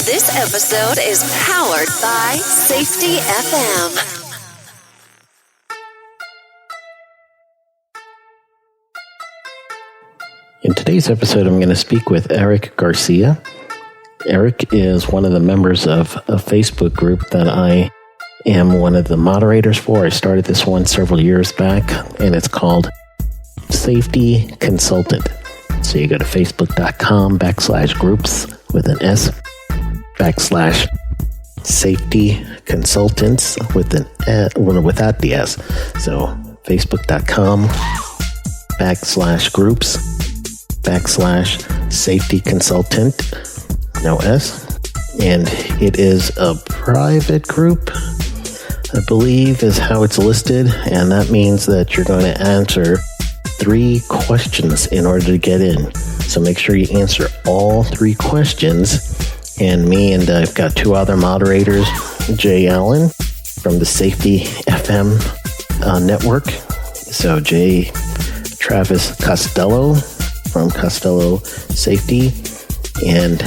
This episode is powered by Safety FM. In today's episode, I'm going to speak with Eric Garcia. Eric is one of the members of a Facebook group that I am one of the moderators for. I started this one several years back, and it's called Safety Consultant. So you go to facebook.com/groups with an S / Safety Consultants with an without the S. So facebook.com/groups / Safety Consultant, no S. And it is a private group, I believe is how it's listed. And that means that you're going to answer 3 questions in order to get in. So make sure you answer all 3 questions. And me and I've got 2 other moderators, Jay Allen from the Safety FM network. So Jay Travis Costello from Costello Safety, and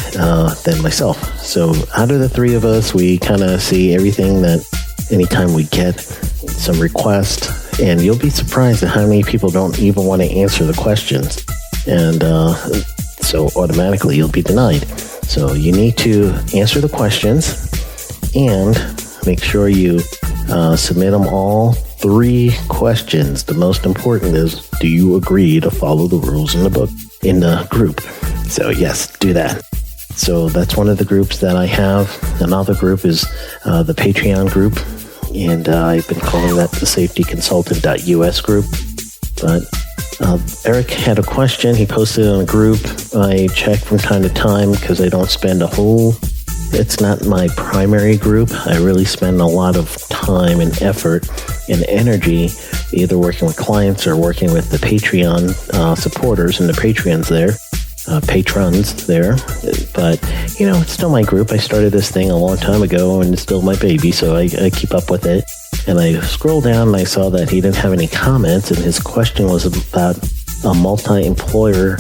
then myself. So out of the 3 of us, we kind of see everything that anytime we get some requests, and you'll be surprised at how many people don't even want to answer the questions. And so automatically you'll be denied. So you need to answer the questions and make sure you submit them all 3 questions. The most important is, do you agree to follow the rules in the book, in the group? So yes, do that. So that's one of the groups that I have. Another group is the Patreon group, and I've been calling that the safetyconsultant.us group. But Eric had a question. He posted it in a group. I check from time to time because I don't spend it's not my primary group. I really spend a lot of time and effort and energy either working with clients or working with the Patreon supporters and the patrons there. But, it's still my group. I started this thing a long time ago, and it's still my baby, so I keep up with it. And I scrolled down and I saw that he didn't have any comments, and his question was about a multi-employer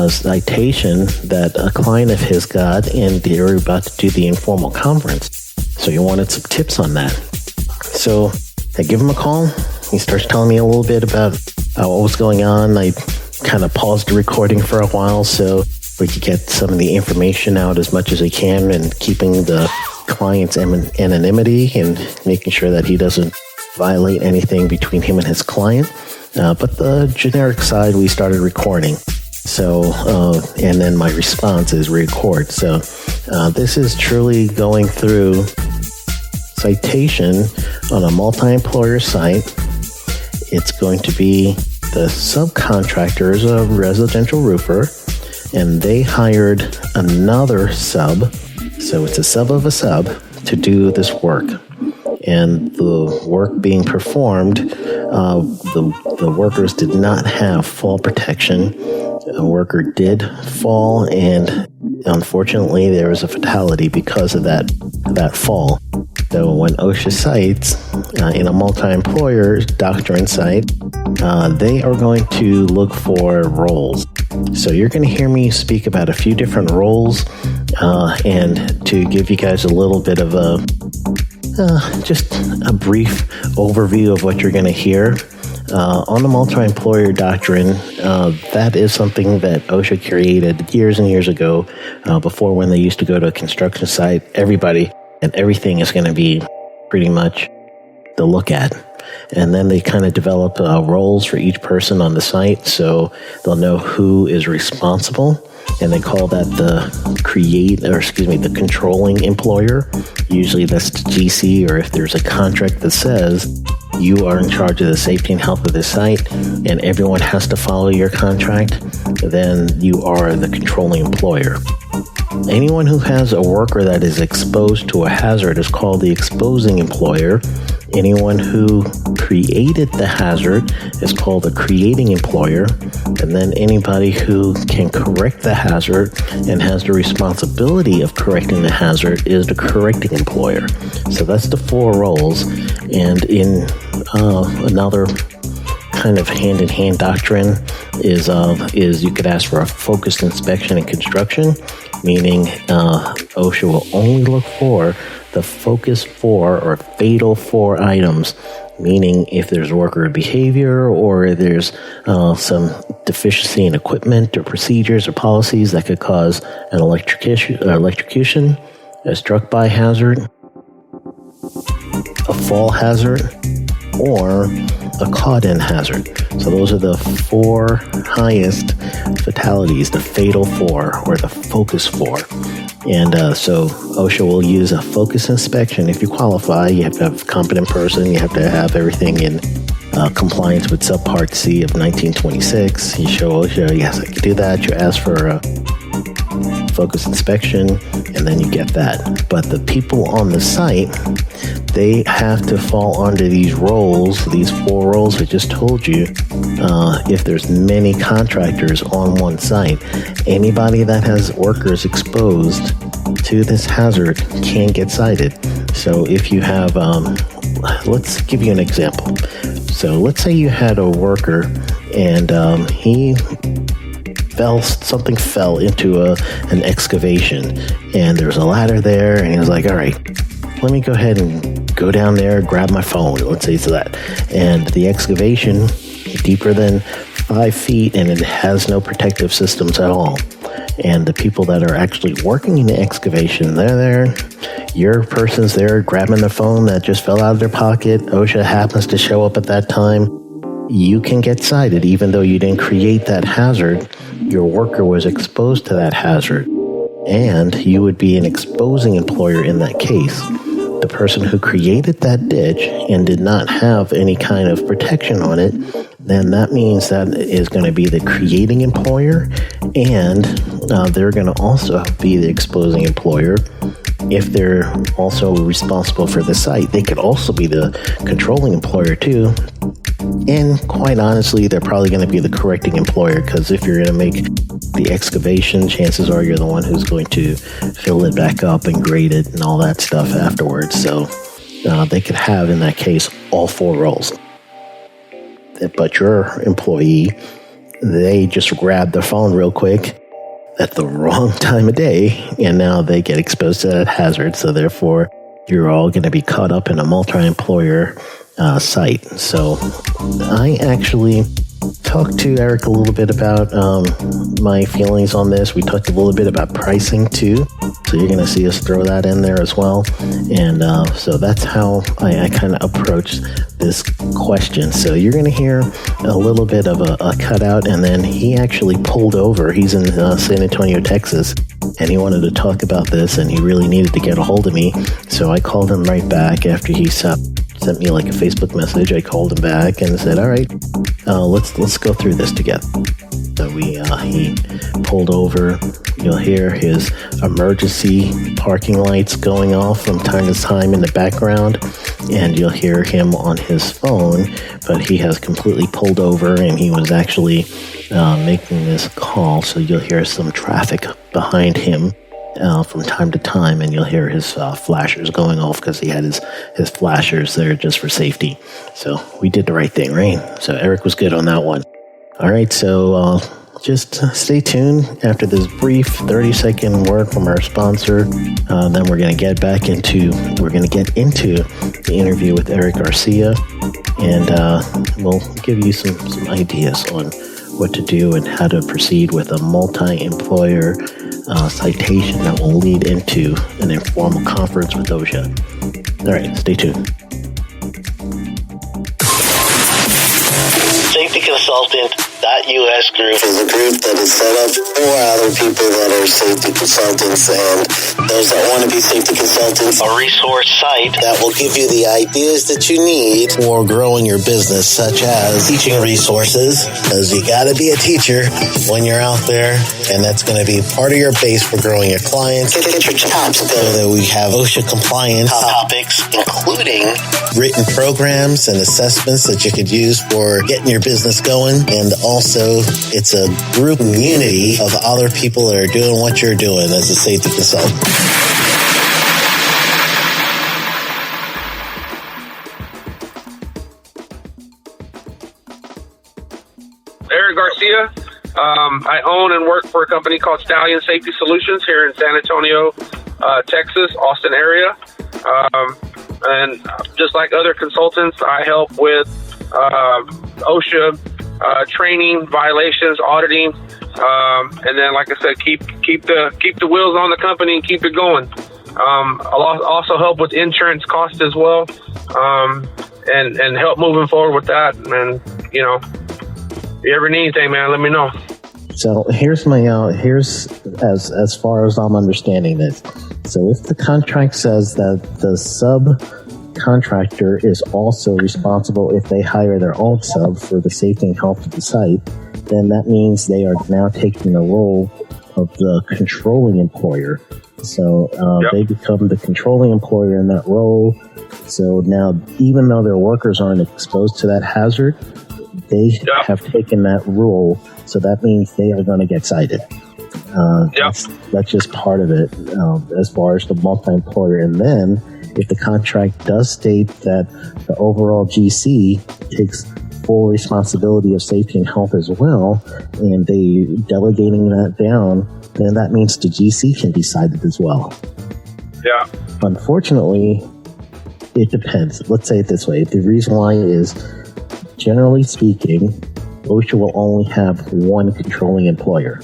citation that a client of his got, and they were about to do the Informal conference. So he wanted some tips on that. So I give him a call. He starts telling me a little bit about what was going on. I kind of paused the recording for a while so we could get some of the information out as much as I can, and keeping the client's anonymity and making sure that he doesn't violate anything between him and his client. But the generic side, we started recording. So, and then my response is record. So this is truly going through citation on a multi-employer site. It's going to be the subcontractor is a residential roofer, and they hired another sub. So it's a sub of a sub to do this work. And the work being performed, the workers did not have fall protection. A worker did fall, and unfortunately there was a fatality because of that fall. So when OSHA cites in a multi-employer doctrine site, they are going to look for roles. So you're going to hear me speak about a few different roles, and to give you guys a little bit of just a brief overview of what you're going to hear. On the multi-employer doctrine, that is something that OSHA created years and years ago, before when they used to go to a construction site. Everybody and everything is going to be pretty much the look at. And then they kind of develop roles for each person on the site, so they'll know who is responsible. And they call that the controlling employer. Usually that's the GC, or if there's a contract that says you are in charge of the safety and health of the site and everyone has to follow your contract, then you are the controlling employer. Anyone who has a worker that is exposed to a hazard is called the exposing employer. Anyone who created the hazard is called a creating employer. And then anybody who can correct the hazard and has the responsibility of correcting the hazard is the correcting employer. So that's the 4 roles. And in another kind of hand-in-hand doctrine is you could ask for a focused inspection and construction. meaning OSHA will only look for the focus 4 or fatal 4 items, meaning if there's worker behavior or there's some deficiency in equipment or procedures or policies that could cause an electrocution, a struck-by hazard, a fall hazard, or a caught-in hazard. So those are the 4 highest fatalities, the fatal 4 or the focus 4. And so OSHA will use a focus inspection. If you qualify, you have to have a competent person. You have to have everything in compliance with Subpart C of 1926. You show OSHA, yes, I can do that. You ask for a focus inspection, and then you get that. But the people on the site, they have to fall under these roles, these 4 roles I just told you. If there's many contractors on one site, anybody that has workers exposed to this hazard can get cited. So if you have, let's give you an example. So let's say you had a worker and something fell into an excavation, and there's a ladder there, and he was like, all right, let me go ahead and go down there, grab my phone, let's say it's that. And the excavation, deeper than 5 feet, and it has no protective systems at all. And the people that are actually working in the excavation, they're there. Your person's there grabbing the phone that just fell out of their pocket. OSHA happens to show up at that time. You can get cited even though you didn't create that hazard. Your worker was exposed to that hazard, and you would be an exposing employer in that case. The person who created that ditch and did not have any kind of protection on it, then that means that is going to be the creating employer, and they're going to also be the exposing employer. If they're also responsible for the site, they could also be the controlling employer too. And quite honestly, they're probably going to be the correcting employer, because if you're going to make the excavation, chances are you're the one who's going to fill it back up and grade it and all that stuff afterwards. So they could have, in that case, all 4 roles. But your employee, they just grab the phone real quick at the wrong time of day, and now they get exposed to that hazard. So therefore, you're all going to be caught up in a multi-employer site. So I actually talked to Eric a little bit about my feelings on this. We talked a little bit about pricing too. So you're going to see us throw that in there as well. And so that's how I kind of approach this question. So you're going to hear a little bit of a cutout, and then he actually pulled over. He's in San Antonio, Texas, and he wanted to talk about this, and he really needed to get a hold of me. So I called him right back after he sent me like a Facebook message. I called him back and said, all right, let's go through this together. So he pulled over. You'll hear his emergency parking lights going off from time to time in the background, and you'll hear him on his phone, but he has completely pulled over, and he was actually making this call. So you'll hear some traffic behind him from time to time, and you'll hear his flashers going off because he had his flashers there just for safety. So we did the right thing, right? So Eric was good on that one. All right, so just stay tuned after this brief 30-second word from our sponsor. Then we're going to get into the interview with Eric Garcia, and we'll give you some ideas on what to do and how to proceed with a multi-employer citation that will lead into an informal conference with OSHA. All right, stay tuned. Safety Consultant.us group is a group that is set up for other people that are safety consultants and those that want to be safety consultants. A resource site that will give you the ideas that you need for growing your business, such as teaching resources, because you got to be a teacher when you're out there, and that's going to be part of your base for growing your clients. Get your chops going. So that we have OSHA compliance topics, including written programs and assessments that you could use for getting your business going. And also, it's a group community of other people that are doing what you're doing as a safety consultant. Eric Garcia, I own and work for a company called Stallion Safety Solutions here in San Antonio, Texas, Austin area. And just like other consultants, I help with OSHA training, violations, auditing, and then, like I said, keep the wheels on the company and keep it going. I'll also help with insurance costs as well, and help moving forward with that. And if you ever need anything, man, let me know. So here's my here's as far as I'm understanding this. So if the contract says that the subcontractor is also responsible if they hire their own sub for the safety and health of the site, then that means they are now taking the role of the controlling employer. So they become the controlling employer in that role. So now, even though their workers aren't exposed to that hazard, they have taken that role. So that means they are going to get cited. That's just part of it as far as the multi-employer. And then if the contract does state that the overall GC takes full responsibility of safety and health as well, and they delegating that down, then that means the GC can be cited as well. Yeah. Unfortunately, it depends. Let's say it this way. The reason why is, generally speaking, OSHA will only have one controlling employer.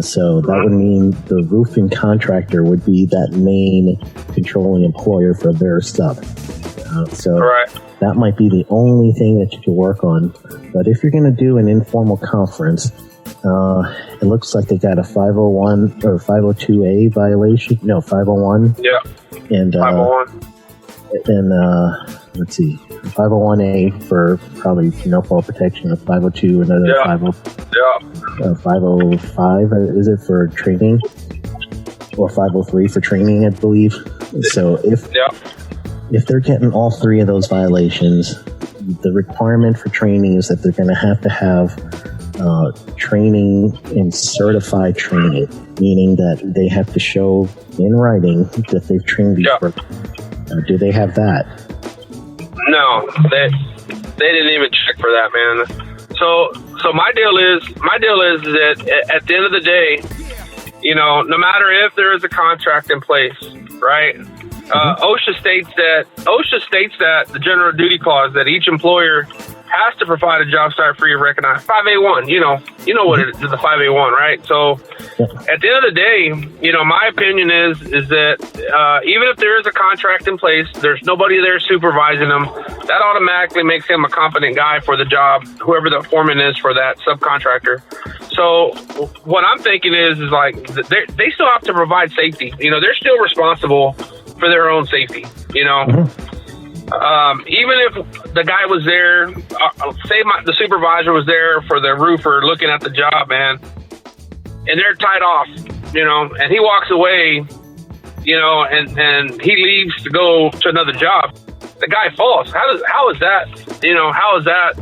So that would mean the roofing contractor would be that main controlling employer for their sub. That might be the only thing that you can work on. But if you're going to do an informal conference, it looks like they got a 501 or 502A violation. No, 501. Yeah. And 501. And let's see, 501A for probably no fault protection, a 502, another 505 is it for training, or 503 for training, I believe. So if they're getting all three of those violations, the requirement for training is that they're going to have training and certified training, meaning that they have to show in writing that they've trained before. Do they have that? No, they didn't even check for that, man. So my deal is that at the end of the day, no matter if there is a contract in place, right? OSHA states that the general duty clause that each employer has to provide a job site free of recognized 5A1. You know what it is, the 5A1, right? So at the end of the day, my opinion is that even if there is a contract in place, there's nobody there supervising them. That automatically makes him a competent guy for the job, whoever the foreman is for that subcontractor. So what I'm thinking is like they still have to provide safety. They're still responsible for their own safety. Even if the guy was there, say the supervisor was there for the roofer looking at the job, man, and they're tied off, and he walks away, and he leaves to go to another job. The guy falls. How is that? How is that?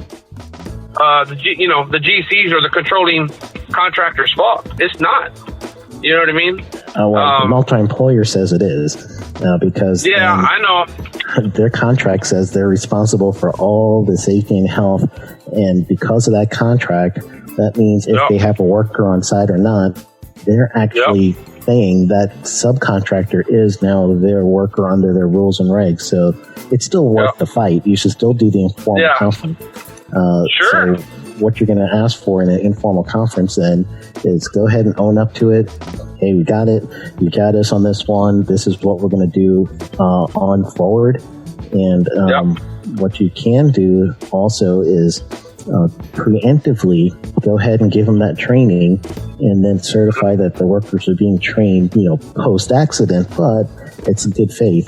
The GC's or the controlling contractor's fault? It's not. You know what I mean? The multi-employer says it is, because I know. Their contract says they're responsible for all the safety and health, and because of that contract, that means if they have a worker on site or not, they're actually saying that subcontractor is now their worker under their rules and regs. So it's still worth the fight. You should still do the informal conference. So what you're going to ask for in an informal conference then is go ahead and own up to it. Hey, we got it. You got us on this one. This is what we're going to do on forward. And what you can do also is preemptively go ahead and give them that training and then certify that the workers are being trained, post-accident, but it's in good faith.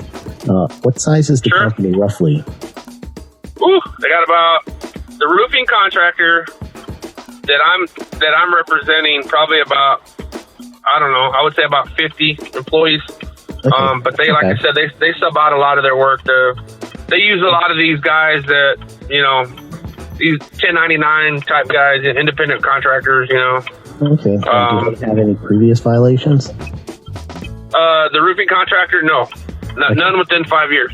What size is the company roughly? They got about the roofing contractor that I'm representing, probably about, I don't know, I would say about 50 employees. Okay. But they, like I said, they sub out a lot of their work. They use a lot of these guys that, these 1099 type guys, independent contractors, Okay. Do they have any previous violations? The roofing contractor, no. None within 5 years.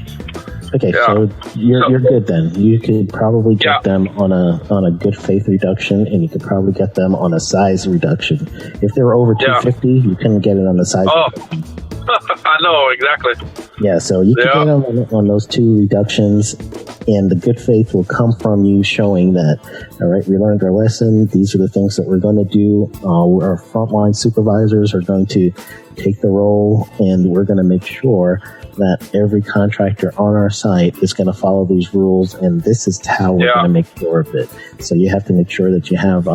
Okay, so you're good then. You could probably get them on a good faith reduction, and you could probably get them on a size reduction. If they were over 250, you couldn't get it on the size reduction. I know, exactly. Yeah, so you can get them on those two reductions, and the good faith will come from you showing that, all right, we learned our lesson. These are the things that we're going to do. Our frontline supervisors are going to take the role, and we're going to make sure that every contractor on our site is going to follow these rules, and this is how we're going to make sure of it. So you have to make sure that you have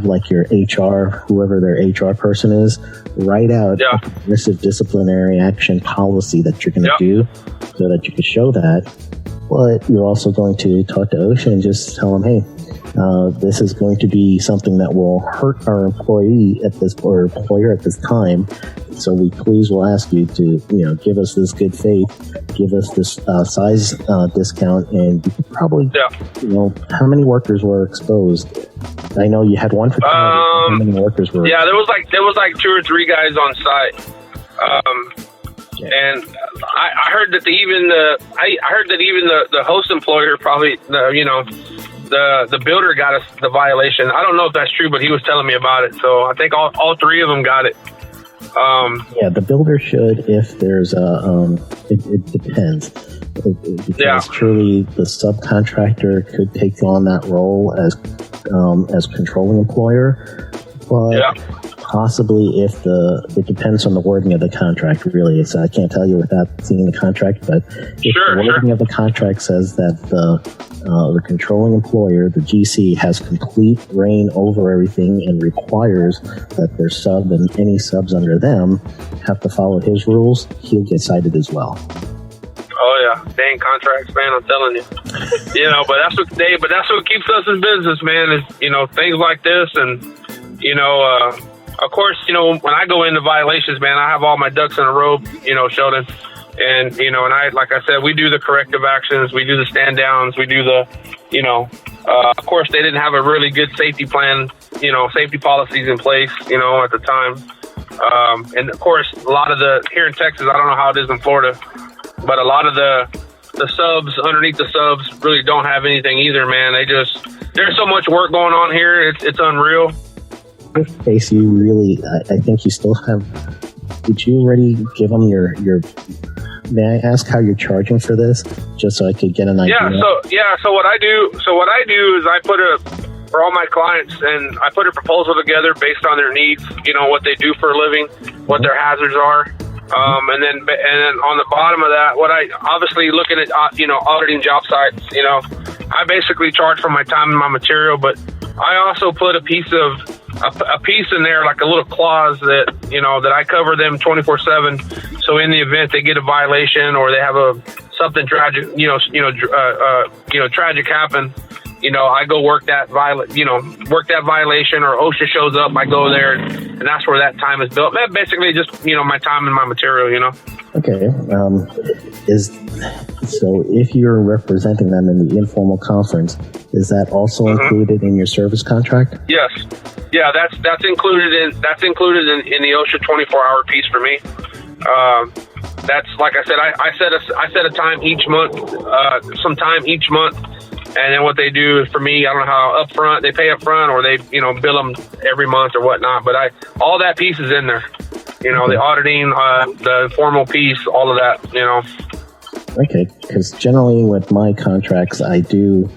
like your HR, whoever their HR person is, write out a progressive disciplinary action policy that you're going to do so that you can show that. But you're also going to talk to OSHA and just tell them, hey, this is going to be something that will hurt our employee at this or employer at this time. So we please will ask you to, give us this good faith, give us this size discount, and you could probably, how many workers were exposed? I know you had one for how many workers were? Yeah, there was like 2 or 3 guys on site. And I heard that even the host employer probably, the builder got us the violation. I don't know if that's true, but he was telling me about it. So I think all 3 of them got it. The builder should if there's it depends. Because truly the subcontractor could take on that role as controlling employer, but possibly if it depends on the wording of the contract, really. So I can't tell you without seeing the contract, but if the wording of the contract says that the controlling employer, the GC, has complete reign over everything and requires that their sub and any subs under them have to follow his rules, he'll get cited as well. Oh yeah, dang contracts, man! I'm telling you, but that's what keeps us in business, man. Is things like this, and of course, when I go into violations, man, I have all my ducks in a row, Sheldon, and and I, like I said, we do the corrective actions, we do the stand downs, we do the, of course, they didn't have a really good safety plan, safety policies in place, at the time, and of course, a lot of here in Texas, I don't know how it is in Florida. But a lot of the subs underneath the subs really don't have anything either, man. There's so much work going on here. It's unreal. Face, you really, I think you still have, did you already give them your, may I ask how you're charging for this? Just so I could get an idea. So what I do is I for all my clients, and I put a proposal together based on their needs, what they do for a living, what their hazards are. And then on the bottom of that, what I obviously looking at, auditing job sites, I basically charge for my time and my material, but I also put a piece in there, like a little clause that, that I cover them 24/7. So in the event they get a violation or they have something tragic, tragic happen, I go work that violation, or OSHA shows up, I go there, and that's where that time is built. Basically just, my time and my material, Okay. So if you're representing them in the informal conference, is that also included in your service contract? Yes. Yeah, that's included in the OSHA 24-hour piece for me. That's, like I said, I set a time each month, and then what they do for me, I don't know how upfront they pay upfront, or they bill them every month or whatnot. But all that piece is in there. The auditing, the informal piece, all of that. Okay, because generally with my contracts, I do.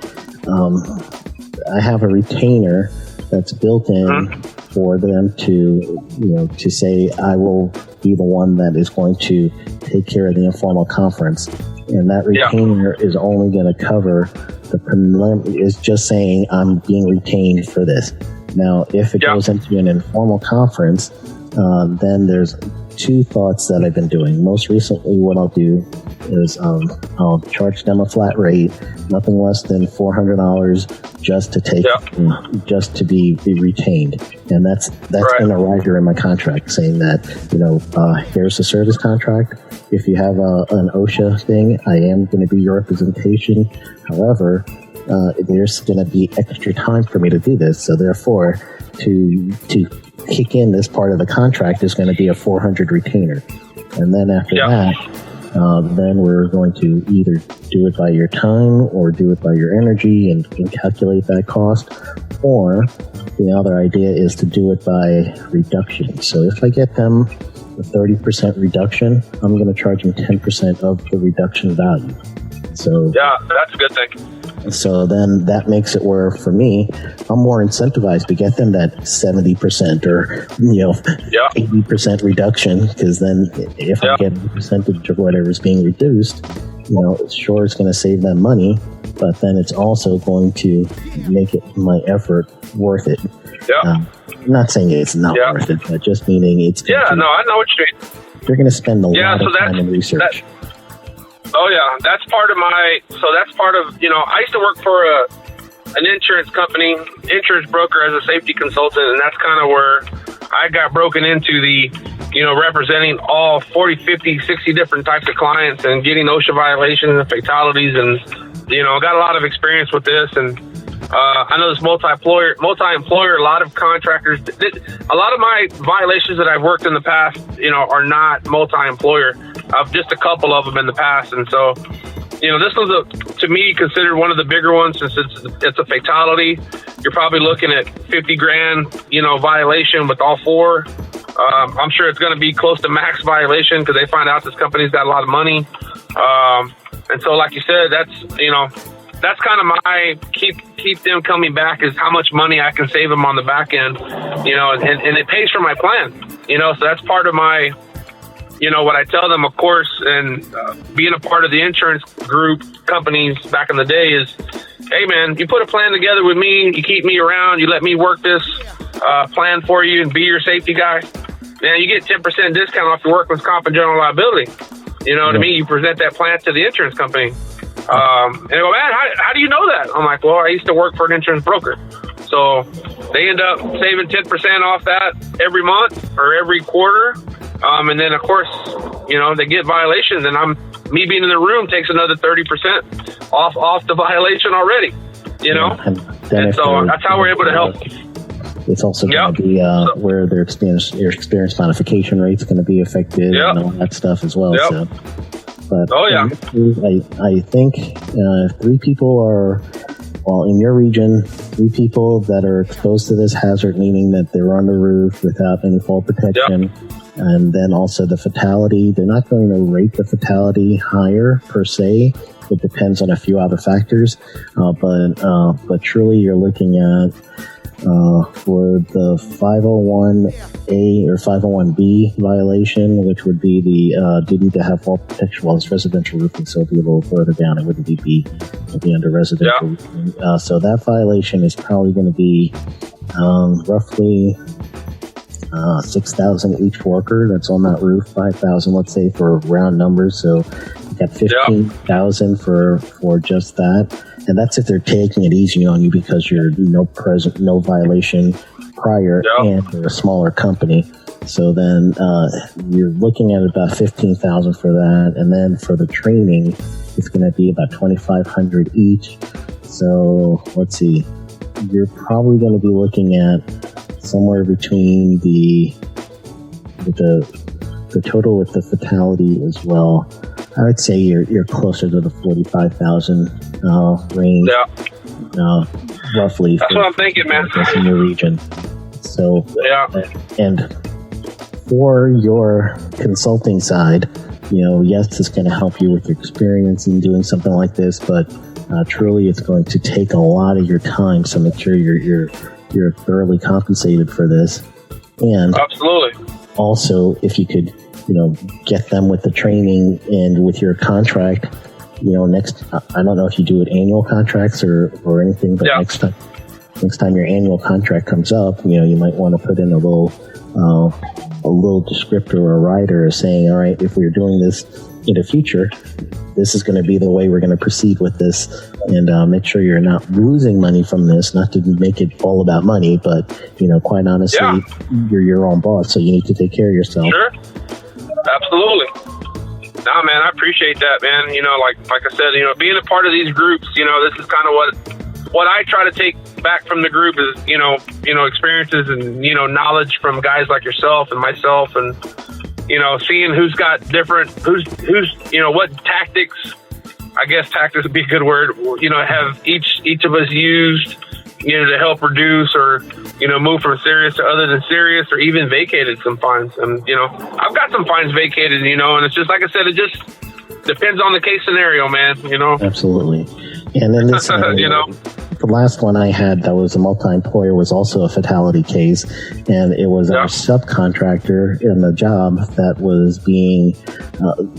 I have a retainer that's built in for them to say I will be the one that is going to take care of the informal conference, and that retainer is only going to cover the preliminary. Is just saying I'm being retained for this. Now, if it goes into an informal conference, then there's 2 thoughts that I've been doing. Most recently, what I'll do is I'll charge them a flat rate, nothing less than $400, just to take, just to be retained, and that's in a rider in my contract saying that here's the service contract. If you have an OSHA thing, I am going to be your representation. However, there's going to be extra time for me to do this, so therefore, to kick in this part of the contract is going to be a $400 retainer. And then after that, then we're going to either do it by your time or do it by your energy and calculate that cost. Or the other idea is to do it by reduction. So if I get them a 30% reduction, I'm going to charge them 10% of the reduction value. So yeah, that's a good thing. So then that makes it where, for me, I'm more incentivized to get them that 70% or 80% reduction, because then if I get a percentage of whatever's being reduced, sure, it's going to save them money, but then it's also going to make it my effort worth it. I'm not saying it's not worth it, but just meaning it's I know what you mean. They're going to spend a lot of time in research. That's part of I used to work for an insurance company, insurance broker as a safety consultant, and that's kind of where I got broken into the, representing all 40, 50, 60 different types of clients and getting OSHA violations and fatalities, and, got a lot of experience with this. And I know this multi-employer, a lot of contractors, a lot of my violations that I've worked in the past, are not multi-employer. Just a couple of them in the past. And so, this was to me, considered one of the bigger ones, since it's a fatality. You're probably looking at $50,000, violation with all four. I'm sure it's going to be close to max violation because they find out this company's got a lot of money. And so, like you said, that's kind of my keep them coming back, is how much money I can save them on the back end, and it pays for my plan, so that's part of my, what I tell them, of course, and being a part of the insurance group companies back in the day is, hey man, you put a plan together with me, you keep me around, you let me work this plan for you and be your safety guy, man, you get 10% discount off your workman's comp and general liability. You know what I mean? You present that plan to the insurance company. And they go, man, how do you know that? I'm like, well, I used to work for an insurance broker. So they end up saving 10% off that every month or every quarter. And then, of course, they get violations, and me being in the room takes another 30% off the violation already, And so that's how we're able to help. It's also going to be where your experience modification rate is going to be affected and all that stuff as well. So, but I think if 3 people are, in your region, 3 people that are exposed to this hazard, meaning that they're on the roof without any fall protection, and then also the fatality, they're not going to rate the fatality higher per se. It depends on a few other factors, but truly you're looking at for the 501A or 501B violation, which would be the duty to have fall protection while it's residential roofing, so it'll be a little further down. It wouldn't be under residential roofing. So that violation is probably going to be roughly 6,000 each worker that's on that roof, 5,000, let's say, for round numbers. So you got 15,000 for just that. And that's if they're taking it easy on you because you're no violation prior and you're a smaller company. So then you're looking at about 15,000 for that. And then for the training, it's going to be about 2,500 each. So let's see, you're probably going to be looking at somewhere between the total with the fatality as well. I would say you're closer to the 45,000 range, roughly. That's what I'm thinking, man. In your region. So, and for your consulting side, yes, it's going to help you with your experience in doing something like this, but truly, it's going to take a lot of your time. So make sure you're thoroughly compensated for this. And absolutely, also, if you could, get them with the training and with your contract, next, I don't know if you do it annual contracts or anything, but next time your annual contract comes up, you might want to put in a little descriptor or a rider saying, all right, if we're doing this in the future, this is going to be the way we're going to proceed with this, and make sure you're not losing money from this, not to make it all about money, but, quite honestly, you're your own boss, so you need to take care of yourself. Sure. Absolutely. Nah, man, I appreciate that, man. Like I said, being a part of these groups, this is kind of what I try to take back from the group is, experiences and, knowledge from guys like yourself and myself. And, seeing who's got different, who's what tactics. I guess tactics would be a good word. Have each of us used, to help reduce or move from serious to other than serious, or even vacated some fines. And I've got some fines vacated, and it's just like I said, it just depends on the case scenario, man. Absolutely. And then this, the last one I had that was a multi-employer was also a fatality case, and it was our subcontractor in the job that was being,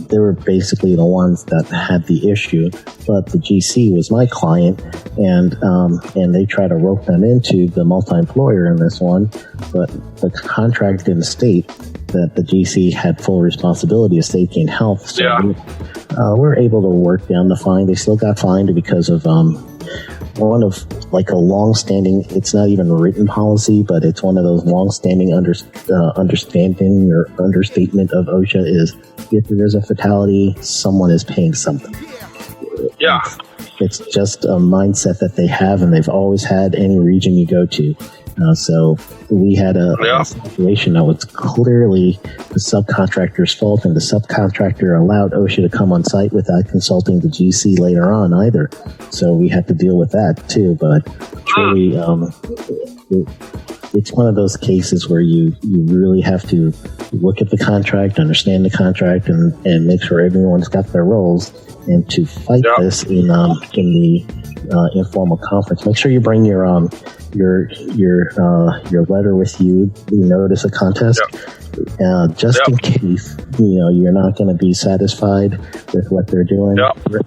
they were basically the ones that had the issue, but the GC was my client, and they tried to rope them into the multi-employer in this one, but the contract didn't state that the GC had full responsibility of safety and health. So we're able to work down the fine. They still got fined because of one of like a long-standing, it's not even a written policy, but it's one of those long-standing understanding or understatement of OSHA is if there is a fatality, someone is paying something. Yeah. It's just a mindset that they have, and they've always had any region you go to. So we had a situation that was clearly the subcontractor's fault, and the subcontractor allowed OSHA to come on site without consulting the GC later on either. So we had to deal with that too. But truly, it's one of those cases where you really have to look at the contract, understand the contract, and make sure everyone's got their roles. And to fight this in the informal conference, make sure you bring your letter with you. You notice a contest, just in case you're not going to be satisfied with what they're doing.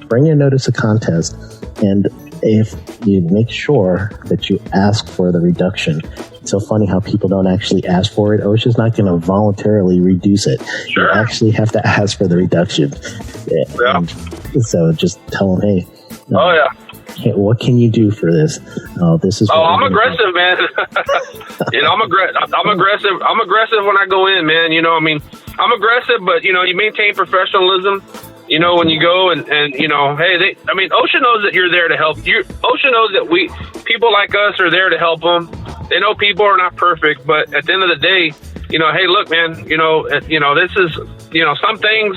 Bring your notice of contest, and if you make sure that you ask for the reduction. It's so funny how people don't actually ask for it. OSHA's not going to voluntarily reduce it. You actually have to ask for the reduction. So just tell them, hey. What can you do for this? This is. I'm aggressive, man. I'm aggressive. I'm aggressive when I go in, man. I'm aggressive, but you maintain professionalism. When you go and hey, OSHA knows that you're there to help. OSHA knows that people like us are there to help them. They know people are not perfect, but at the end of the day, hey, look, man, this is, some things.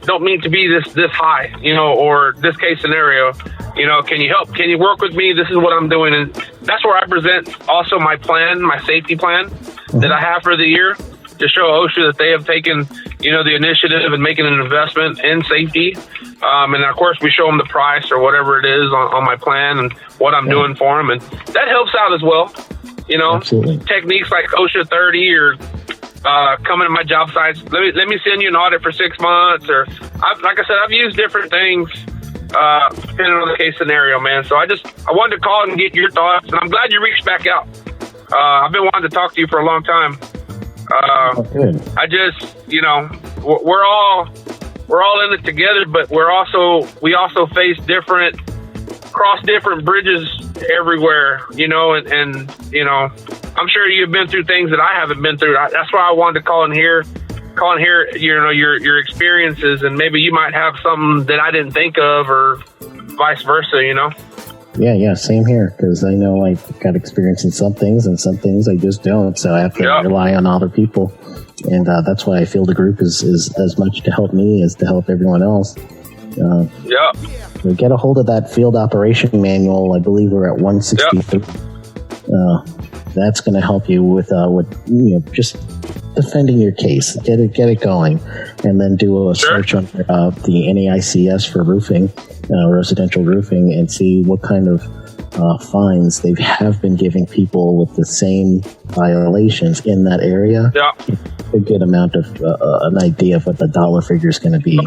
Don't mean to be this high, or this case scenario, can you help? Can you work with me? This is what I'm doing. And that's where I present also my plan, my safety plan that I have for the year to show OSHA that they have taken, the initiative and making an investment in safety. And of course we show them the price or whatever it is on my plan and what I'm doing for them. And that helps out as well. Absolutely. Techniques like OSHA 30 or, coming to my job sites. Let me send you an audit for 6 months, or like I said, I've used different things depending on the case scenario, man. So I wanted to call and get your thoughts, and I'm glad you reached back out. I've been wanting to talk to you for a long time. Good. I just, we're all in it together, but we also face cross different bridges everywhere, and I'm sure you've been through things that I haven't been through. That's why I wanted to call and hear, your experiences, and maybe you might have something that I didn't think of, or vice versa, Yeah, same here, because I know I've got experience in some things, and some things I just don't, so I have to rely on other people, and that's why I feel the group is as much to help me as to help everyone else. Get a hold of that field operation manual. I believe we're at 163. That's going to help you with just defending your case. Get it going, and then do a search on the NAICS for roofing, residential roofing, and see what kind of fines they have been giving people with the same violations in that area. A good amount of an idea of what the dollar figure is going to be.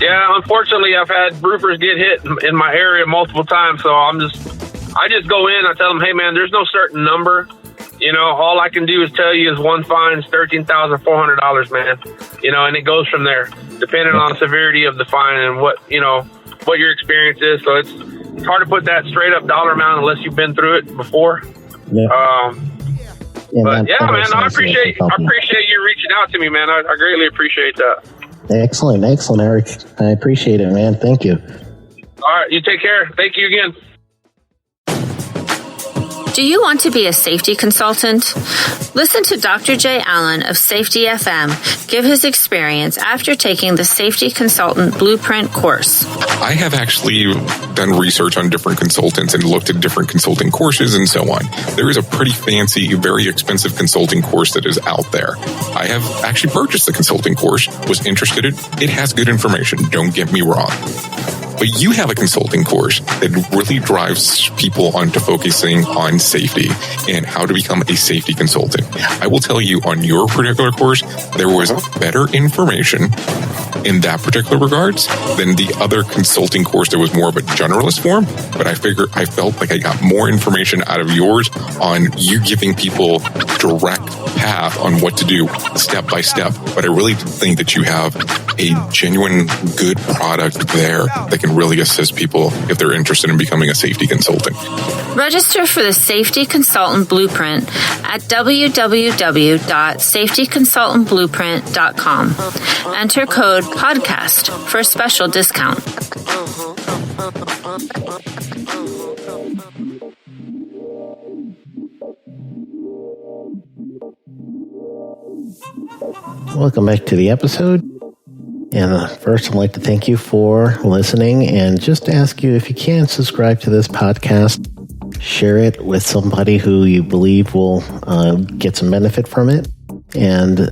Yeah, unfortunately, I've had roofers get hit in my area multiple times, so I just go in, I tell them, hey, man, there's no certain number. All I can do is tell you is one fine is $13,400, man. And it goes from there, depending on the severity of the fine and what your experience is. So it's hard to put that straight up dollar amount unless you've been through it before. Man, I appreciate you reaching out to me, man. I greatly appreciate that. Excellent, Eric. I appreciate it, man. Thank you. All right, you take care. Thank you again. Do you want to be a safety consultant? Listen to Dr. Jay Allen of Safety FM give his experience after taking the Safety Consultant Blueprint course. I have actually done research on different consultants and looked at different consulting courses and so on. There is a pretty fancy, very expensive consulting course that is out there. I have actually purchased the consulting course, was interested in it. It has good information, don't get me wrong. But you have a consulting course that really drives people onto focusing on safety and how to become a safety consultant. I will tell you, on your particular course, there was better information in that particular regards than the other consulting course that was more of a generalist form. But I felt like I got more information out of yours on you giving people direct path on what to do step by step. But I really think that you have a genuine good product there that can really assist people if they're interested in becoming a safety consultant. Register for the Safety Consultant Blueprint at www.safetyconsultantblueprint.com. Enter code PODCAST for a special discount. Welcome back to the episode. And first, I'd like to thank you for listening and just ask you, if you can, subscribe to this podcast, share it with somebody who you believe will get some benefit from it, and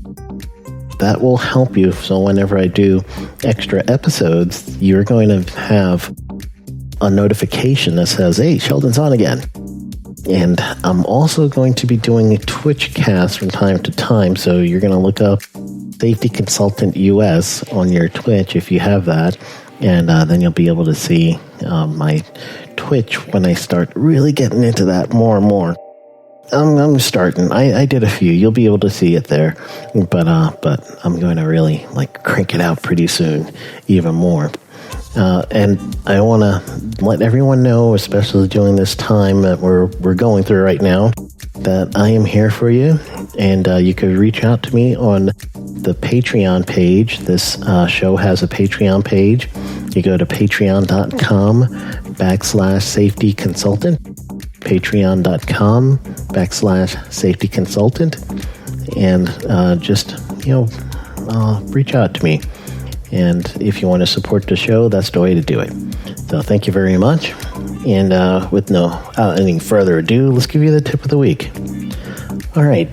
that will help you. So whenever I do extra episodes, you're going to have a notification that says, hey, Sheldon's on again. And I'm also going to be doing a Twitch cast from time to time, so you're going to look up Safety Consultant US on your Twitch if you have that, and then you'll be able to see my Twitch when I start really getting into that more and more. I'm starting. I did a few. You'll be able to see it there, but I'm going to really crank it out pretty soon, even more. And I want to let everyone know, especially during this time that we're going through right now, that I am here for you, and you could reach out to me on the Patreon page. This show has a Patreon page. You go to patreon.com/safety consultant, patreon.com/safety consultant, and just reach out to me. And if you want to support the show, that's the way to do it. So thank you very much. And without any further ado, let's give you the tip of the week. All right.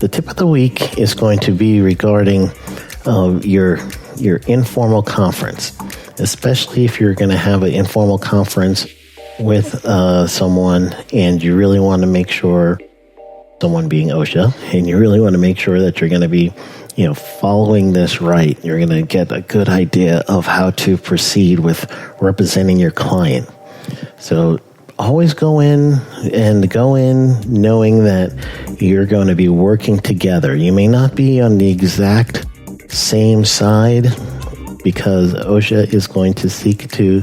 The tip of the week is going to be regarding your informal conference, especially if you're going to have an informal conference with someone and you really want to make sure, someone being OSHA, and you really want to make sure that you're going to be following this right. You're going to get a good idea of how to proceed with representing your client. So always go in knowing that you're going to be working together. You may not be on the exact same side, because OSHA is going to seek to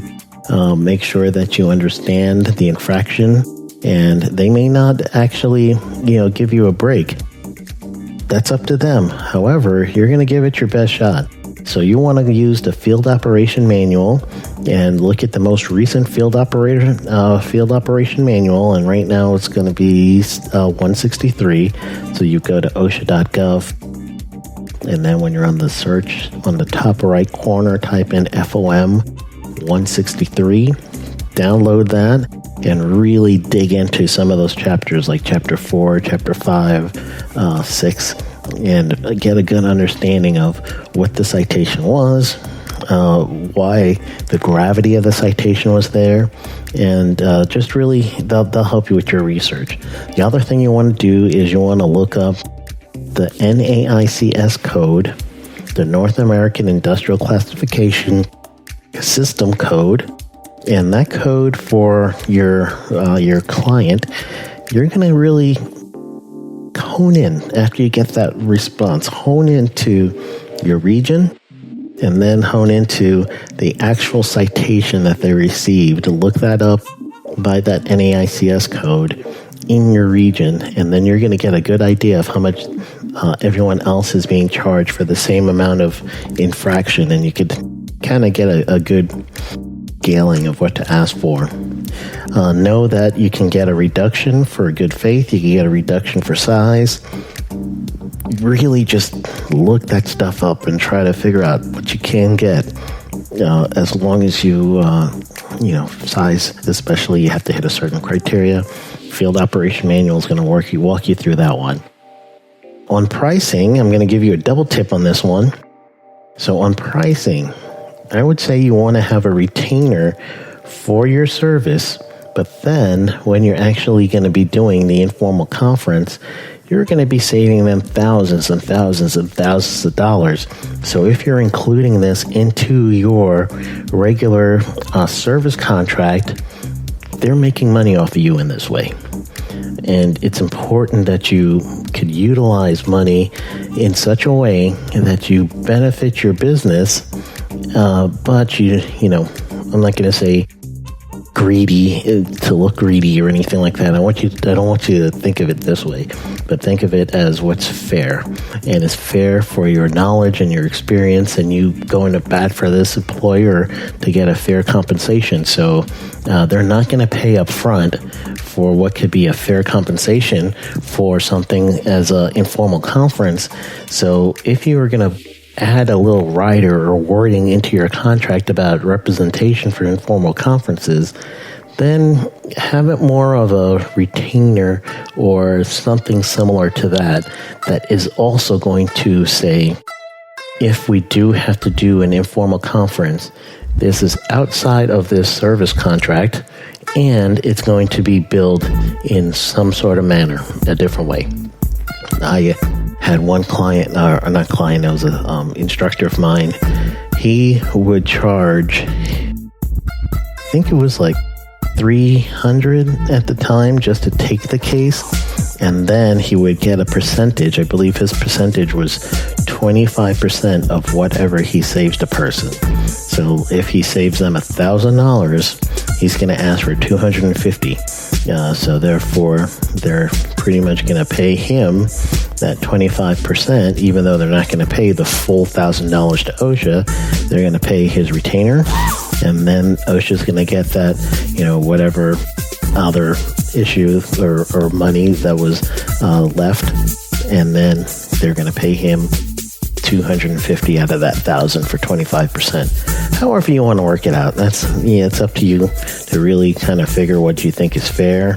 make sure that you understand the infraction, and they may not actually, give you a break. That's up to them. However, you're going to give it your best shot. So you want to use the Field Operation Manual and look at the most recent Field Operation Manual. And right now it's going to be 163. So you go to OSHA.gov. And then when you're on the search, on the top right corner, type in FOM 163. Download that and really dig into some of those chapters, like Chapter 4, Chapter 5, 6, and get a good understanding of what the citation was, why the gravity of the citation was there, and just really, they'll help you with your research. The other thing you want to do is you want to look up the NAICS code, the North American Industrial Classification System code, and that code for your client. You're going to really hone in after you get that response. Hone into your region, and then hone into the actual citation that they received. Look that up by that NAICS code in your region, and then you're going to get a good idea of how much everyone else is being charged for the same amount of infraction, and you could kind of get a good scaling of what to ask for. know that you can get a reduction for good faith. You can get a reduction for size. Really just look that stuff up and try to figure out what you can get. As long as you, size, especially, you have to hit a certain criteria. Field Operation Manual is going to walk you through that one. On pricing, I'm going to give you a double tip on this one. So on pricing, I would say you want to have a retainer for your service, but then when you're actually going to be doing the informal conference, you're going to be saving them thousands and thousands and thousands of dollars. So if you're including this into your regular service contract, they're making money off of you in this way. And it's important that you could utilize money in such a way that you benefit your business, but I'm not going to say greedy to look greedy or anything like that. I don't want you to think of it this way, but think of it as what's fair, and it's fair for your knowledge and your experience, and you going to bat for this employer to get a fair compensation. So they're not going to pay up front for what could be a fair compensation for something as an informal conference. So if you were going to add a little rider or wording into your contract about representation for informal conferences, then have it more of a retainer or something similar to that is also going to say, if we do have to do an informal conference, this is outside of this service contract, and it's going to be billed in some sort of manner, a different way. I had one client, or not client, it was an instructor of mine. He would charge, I think it was like $300 at the time just to take the case, and then he would get a percentage. I believe his percentage was 25% of whatever he saves the person. So if he saves them $1,000, he's going to ask for $250. So therefore, they're pretty much going to pay him that 25%, even though they're not going to pay the full $1,000 to OSHA. They're going to pay his retainer, and then OSHA's going to get that, whatever other issue or money that was left, and then they're going to pay him $250 out of that $1,000 for 25%. However you want to work it out, it's up to you to really kind of figure what you think is fair.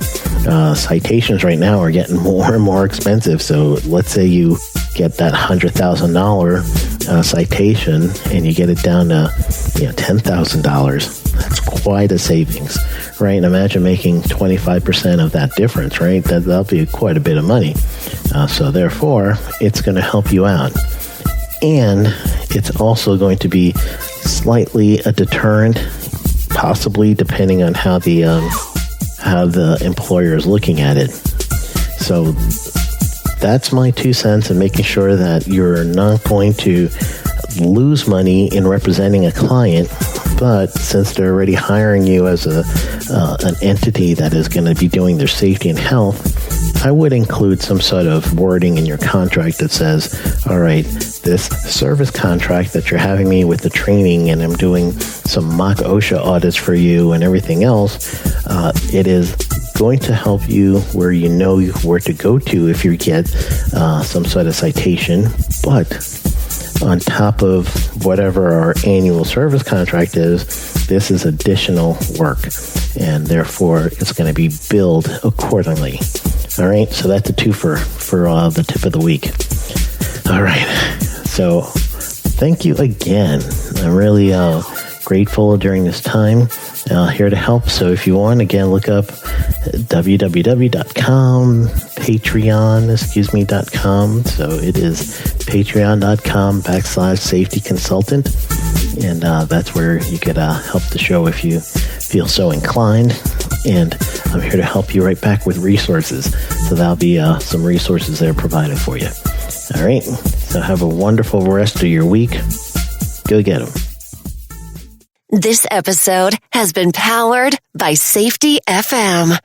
Citations right now are getting more and more expensive. So let's say you get that $100,000 citation and you get it down to $10,000. That's quite a savings, right? And imagine making 25% of that difference, right? That'll be quite a bit of money. So therefore, it's going to help you out. And it's also going to be slightly a deterrent, possibly, depending on how the employer is looking at it. So that's my 2 cents in making sure that you're not going to lose money in representing a client, but since they're already hiring you as an entity that is going to be doing their safety and health, I would include some sort of wording in your contract that says, all right, this service contract that you're having me with the training, and I'm doing some mock OSHA audits for you and everything else, it is going to help you where you know where to go to if you get some sort of citation. But on top of whatever our annual service contract is, this is additional work, and therefore it's going to be billed accordingly. All right, so that's a twofer for the tip of the week. All right, so thank you again. I'm really grateful during this time. Here to help. So if you want, again, look up www.com, patreon.com. So it is patreon.com/safety consultant. And that's where you could help the show if you feel so inclined. And I'm here to help you right back with resources. So that'll be some resources there provided for you. All right. So have a wonderful rest of your week. Go get them. This episode has been powered by Safety FM.